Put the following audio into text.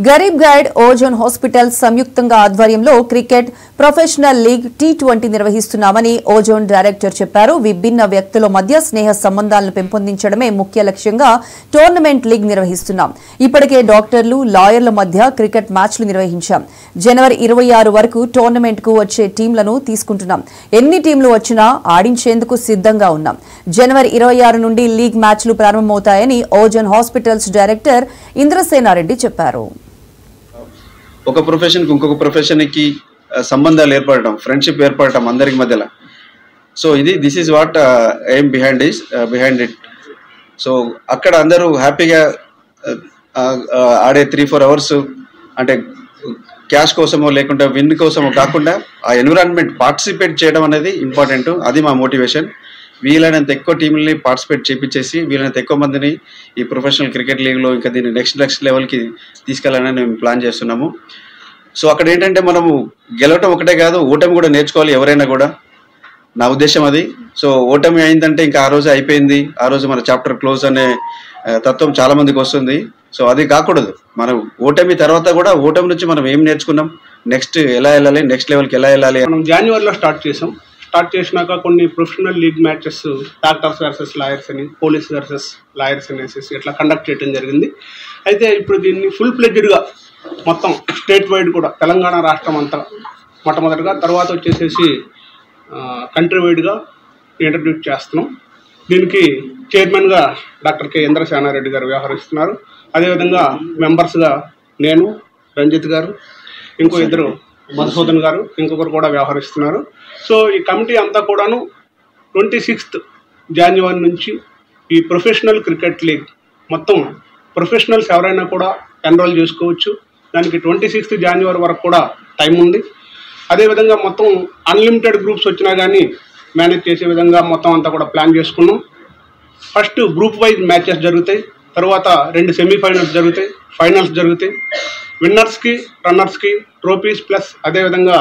Garib guide ozone hospital సంయుక్తంగా ఆధ్వర్యంలో cricket professional league T20 నిర్వహిస్తున్నామని ఓజోన్ డైరెక్టర్ చెప్పారు. విభిన్న వ్యక్తుల మధ్య స్నేహ సంబంధాలను పెంపొందించడమే ముఖ్య లక్ష్యంగా టోర్నమెంట్ లీగ్ నిర్వహిస్తున్నాం. ఇప్పటికే డాక్టర్లు, లాయర్ల మధ్య క్రికెట్ మ్యాచ్లు నిర్వహించాం. జనవరి 26 వరకు టోర్నమెంట్ కు వచ్చే టీంలను తీసుకుంటున్నాం. ఎన్ని టీంలు వచ్చినా ఆడించేందుకు సిద్ధంగా ఉన్నాం. జనవరి 26 నుండి లీగ్ మ్యాచ్లు ప్రారంభమవుతాయని ఓజోన్ హాస్పిటల్స్ డైరెక్టర్ ఇంద్రసేనారెడ్డి చెప్పారు. ఒక ప్రొఫెషన్ కి ఇంకొక ప్రొఫెషన్ కి సంబంధాలు ఏర్పడటం, ఫ్రెండ్షిప్ ఏర్పడటం అందరికి మధ్యలో. So this is what aim behind it. So అక్కడ అందరూ హ్యాపీగా ఆడే 3-4 అవర్స్ అంటే క్యాష్ కోసమో లేకుంటే విన్ కోసమో కాకుండా ఆ ఎన్విరాన్మెంట్ పార్టిసిపేట్ చేయడం అనేది ఇంపార్టెంట్. అది మా మోటివేషన్. వీలైనంత ఎక్కువ టీంలని పార్టిసిపేట్ చేపించేసి వీలైనంత ఎక్కువ మందిని ఈ ప్రొఫెషనల్ క్రికెట్ లీగ్లో ఇంకా దీన్ని నెక్స్ట్ లెవెల్కి తీసుకెళ్ళాలని మేము ప్లాన్ చేస్తున్నాము. సో అక్కడ ఏంటంటే మనము గెలవటం ఒకటే కాదు, ఓటమి కూడా నేర్చుకోవాలి ఎవరైనా కూడా. నా ఉద్దేశం అది. సో ఓటమి అయిందంటే ఇంకా ఆ రోజు అయిపోయింది, ఆ రోజు మన చాప్టర్ క్లోజ్ అనే తత్వం చాలా మందికి వస్తుంది. సో అది కాకూడదు. మనం ఓటమి తర్వాత కూడా ఓటమి నుంచి మనం ఏం నేర్చుకున్నాం, నెక్స్ట్ ఎలా వెళ్ళాలి, నెక్స్ట్ లెవెల్కి ఎలా వెళ్ళాలి. మనం జనవరిలో స్టార్ట్ చేసినాక కొన్ని professional league matches doctors versus lawyers అని, పోలీస్ వర్సెస్ లాయర్స్ అనేసి ఇట్లా కండక్ట్ చేయడం జరిగింది. అయితే ఇప్పుడు దీన్ని ఫుల్ ప్లెడ్జ్డ్గా మొత్తం స్టేట్ వైడ్ కూడా తెలంగాణ రాష్ట్రం అంతా మొట్టమొదటిగా, తర్వాత వచ్చేసేసి కంట్రీ వైడ్గా ఇంట్రడ్యూస్ చేస్తున్నాం. దీనికి చైర్మన్గా డాక్టర్ కె ఇంద్రసేనారెడ్డి గారు వ్యవహరిస్తున్నారు. అదేవిధంగా మెంబర్స్గా నేను, రంజిత్ గారు, ఇంకో ఇద్దరు మధుసూదన్ గారు, ఇంకొకరు కూడా వ్యవహరిస్తున్నారు. సో ఈ కమిటీ అంతా కూడాను 26th జనవరి నుంచి ఈ ప్రొఫెషనల్ క్రికెట్ లీగ్ మొత్తం ప్రొఫెషనల్స్ ఎవరైనా కూడా ఎన్రోల్ చేసుకోవచ్చు. దానికి 26th జనవరి వరకు కూడా టైం ఉంది. అదేవిధంగా మొత్తం అన్లిమిటెడ్ గ్రూప్స్ వచ్చినా కానీ మేనేజ్ చేసే విధంగా మొత్తం అంతా కూడా ప్లాన్ చేసుకున్నాం. ఫస్ట్ గ్రూప్ వైజ్ మ్యాచెస్ జరుగుతాయి, తర్వాత 2 సెమీఫైనల్స్ జరుగుతాయి, ఫైనల్స్ జరుగుతాయి. విన్నర్స్కి రన్నర్స్కి ట్రోఫీస్ ప్లస్ అదేవిధంగా